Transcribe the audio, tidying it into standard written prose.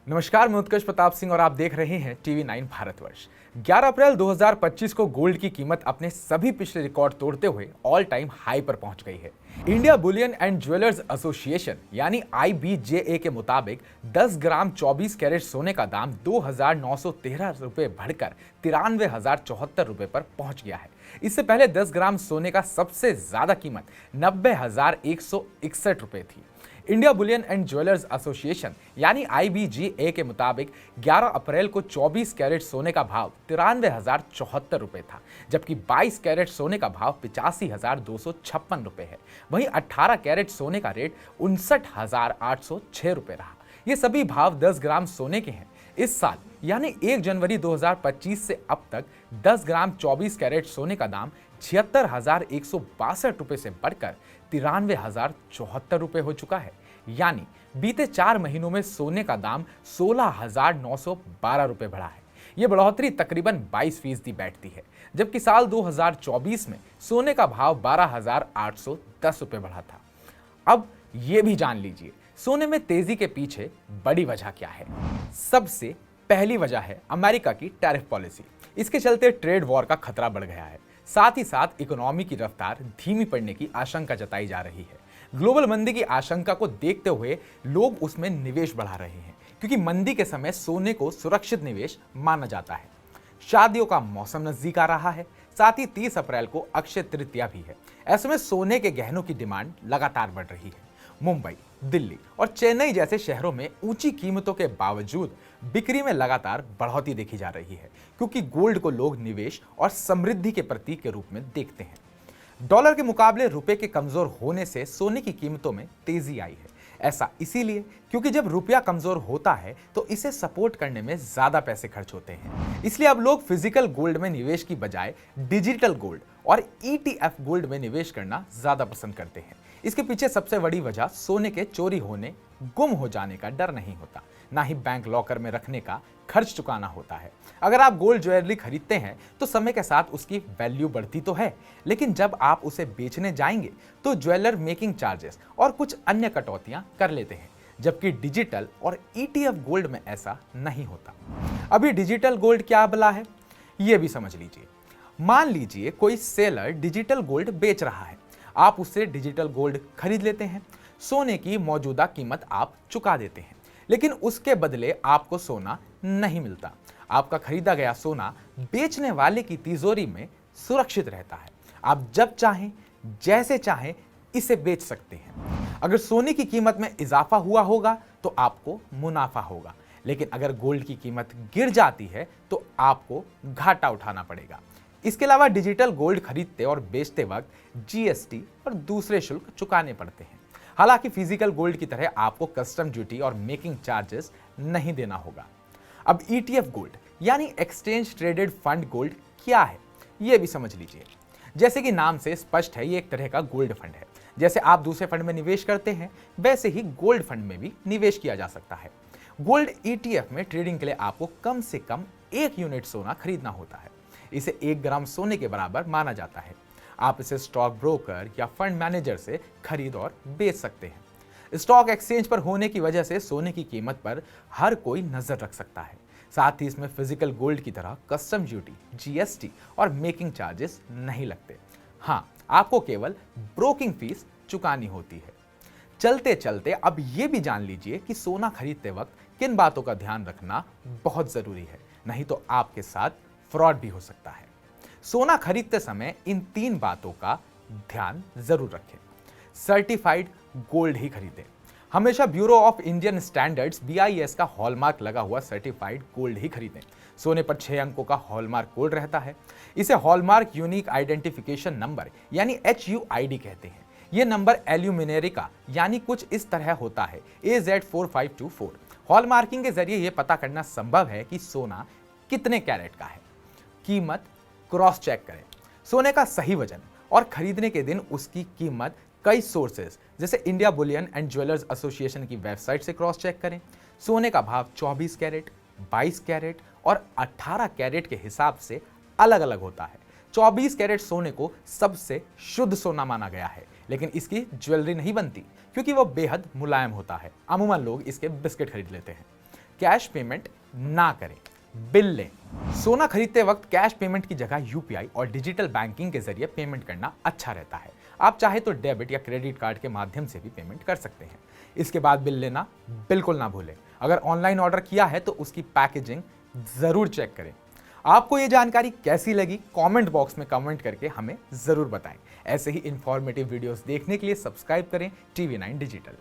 नमस्कार, मैं उत्कर्ष प्रताप सिंह और आप देख रहे हैं टीवी 9 भारतवर्ष। 11 अप्रैल 2025 को गोल्ड की कीमत अपने सभी पिछले रिकॉर्ड तोड़ते हुए ऑल टाइम हाई पर पहुंच गई है। India Boolean and jewellers association यानी IBJA के मुताबिक 10 ग्राम 24 कैरेट सोने का दाम 2,913 रुपए बढ़कर 93,074 रुपए पर पहुंच गया है। इससे पहले 10 ग्राम सोने का सबसे ज्यादा कीमत 90,161 रुपए थी। India Boolean and jewellers association यानी IBJA के मुताबिक 11 अप्रैल को 24 कैरेट सोने का भाव 93,074 रुपए था, जबकि 22 कैरेट सोने का भाव 85,256 रुपए है। वहीं 18 कैरेट सोने का रेट 59,806 रुपए रहा। ये सभी भाव 10 ग्राम सोने के हैं। इस साल यानी 1 जनवरी 2025 से अब तक 10 ग्राम 24 कैरेट सोने का दाम 76,162 रुपए से बढ़कर 93,074 रुपए हो चुका है। यानी बीते 4 महीनों में सोने का दाम 16,912 रुपए बढ़ा है। यह बढ़ोतरी तकरीबन 22% बैठती है, जबकि साल 2024 में सोने का भाव 12,810 रुपए बढ़ा था। अब यह भी जान लीजिए सोने में तेजी के पीछे बड़ी वजह क्या है। सबसे पहली वजह है अमेरिका की टैरिफ पॉलिसी। इसके चलते ट्रेड वॉर का खतरा बढ़ गया है। साथ ही साथ इकोनॉमी की रफ्तार धीमी पड़ने की आशंका जताई जा रही है। ग्लोबल मंदी की आशंका को देखते हुए लोग उसमें निवेश बढ़ा रहे हैं, क्योंकि मंदी के समय सोने को सुरक्षित निवेश माना जाता है। शादियों का मौसम नजदीक आ रहा है, साथ ही 30 अप्रैल को अक्षय तृतीया भी है। ऐसे में सोने के गहनों की डिमांड लगातार बढ़ रही है। मुंबई, दिल्ली और चेन्नई जैसे शहरों में ऊंची कीमतों के बावजूद बिक्री में लगातार बढ़ोतरी देखी जा रही है, क्योंकि गोल्ड को लोग निवेश और समृद्धि के प्रतीक के रूप में देखते हैं। डॉलर के मुकाबले रुपए के कमजोर होने से सोने की कीमतों में तेजी आई है। ऐसा इसीलिए क्योंकि जब रुपया कमजोर होता है तो इसे सपोर्ट करने में ज्यादा पैसे खर्च होते हैं। इसलिए अब लोग फिजिकल गोल्ड में निवेश की बजाय डिजिटल गोल्ड और ETF गोल्ड में निवेश करना ज्यादा पसंद करते हैं। इसके पीछे सबसे बड़ी वजह सोने के चोरी होने, गुम हो जाने का डर नहीं होता, ना ही बैंक लॉकर में रखने का खर्च चुकाना होता है। अगर आप गोल्ड ज्वेलरी खरीदते हैं तो समय के साथ उसकी वैल्यू बढ़ती तो है, लेकिन जब आप उसे बेचने जाएंगे तो ज्वेलर मेकिंग चार्जेस और कुछ अन्य कटौतियां कर लेते हैं, जबकि डिजिटल और ETF गोल्ड में ऐसा नहीं होता। अभी डिजिटल गोल्ड क्या भला है, यह भी समझ लीजिए। मान लीजिए कोई सेलर डिजिटल गोल्ड बेच रहा है, आप उससे डिजिटल गोल्ड खरीद लेते हैं। सोने की मौजूदा कीमत आप चुका देते हैं, लेकिन उसके बदले आपको सोना नहीं मिलता। आपका खरीदा गया सोना बेचने वाले की तिजोरी में सुरक्षित रहता है। आप जब चाहें, जैसे चाहें इसे बेच सकते हैं। अगर सोने की कीमत में इजाफा हुआ होगा तो आपको मुनाफा होगा, लेकिन अगर गोल्ड की कीमत गिर जाती है तो आपको घाटा उठाना पड़ेगा। इसके अलावा डिजिटल गोल्ड खरीदते और बेचते वक्त GST और दूसरे शुल्क चुकाने पड़ते हैं। हालांकि फिजिकल गोल्ड की तरह आपको कस्टम ड्यूटी और मेकिंग चार्जेस नहीं देना होगा। अब ETF गोल्ड यानी एक्सचेंज ट्रेडेड फंड गोल्ड क्या है, यह भी समझ लीजिए। जैसे कि नाम से स्पष्ट है, ये एक तरह का गोल्ड फंड है। जैसे आप दूसरे फंड में निवेश करते हैं, वैसे ही गोल्ड फंड में भी निवेश किया जा सकता है। गोल्ड ETF में ट्रेडिंग के लिए आपको कम से कम 1 यूनिट सोना खरीदना होता है। इसे 1 ग्राम सोने के बराबर माना जाता है। आप इसे स्टॉक ब्रोकर या फंड मैनेजर से खरीद और बेच सकते हैं। स्टॉक एक्सचेंज पर होने की वजह से सोने की कीमत पर हर कोई नजर रख सकता है। साथ ही इसमें फिजिकल गोल्ड की तरह कस्टम ड्यूटी, GST और मेकिंग चार्जेस नहीं लगते। हाँ, आपको केवल ब्रोकिंग फीस चुकानी होती है। चलते चलते अब यह भी जान लीजिए कि सोना खरीदते वक्त किन बातों का ध्यान रखना बहुत जरूरी है, नहीं तो आपके साथ फ्रॉड भी हो सकता है। सोना खरीदते समय इन 3 बातों का ध्यान जरूर रखें। सर्टिफाइड गोल्ड ही खरीदें। हमेशा bureau of Indian standards BIS का हॉलमार्क लगा हुआ सर्टिफाइड गोल्ड ही खरीदें। सोने पर 6 अंकों का हॉलमार्क कोड रहता है। इसे हॉलमार्क यूनिक आइडेंटिफिकेशन नंबर यानी HUID कहते हैं। यह नंबर एल्यूमिनेरी का यानी कुछ इस तरह होता है AZ4524। हॉलमार्किंग के जरिए यह पता करना संभव है कि सोना कितने कैरेट का है। कीमत क्रॉस चेक करें। सोने का सही वजन और खरीदने के दिन उसकी कीमत कई सोर्सेज जैसे India Boolean and jewellers association की वेबसाइट से क्रॉस चेक करें। सोने का भाव 24 कैरेट, 22 कैरेट और 18 कैरेट के हिसाब से अलग अलग होता है। 24 कैरेट सोने को सबसे शुद्ध सोना माना गया है, लेकिन इसकी ज्वेलरी नहीं बनती क्योंकि वह बेहद मुलायम होता है। अमूमन लोग इसके बिस्किट खरीद लेते हैं। कैश पेमेंट ना करें, बिल लें। सोना खरीदते वक्त कैश पेमेंट की जगह यूपीआई और डिजिटल बैंकिंग के जरिए पेमेंट करना अच्छा रहता है। आप चाहे तो डेबिट या क्रेडिट कार्ड के माध्यम से भी पेमेंट कर सकते हैं। इसके बाद बिल लेना बिल्कुल ना भूलें। अगर ऑनलाइन ऑर्डर किया है तो उसकी पैकेजिंग जरूर चेक करें। आपको ये जानकारी कैसी लगी, कमेंट बॉक्स में कमेंट करके हमें जरूर बताएं। ऐसे ही इंफॉर्मेटिव वीडियोस देखने के लिए सब्सक्राइब करें TV9 डिजिटल।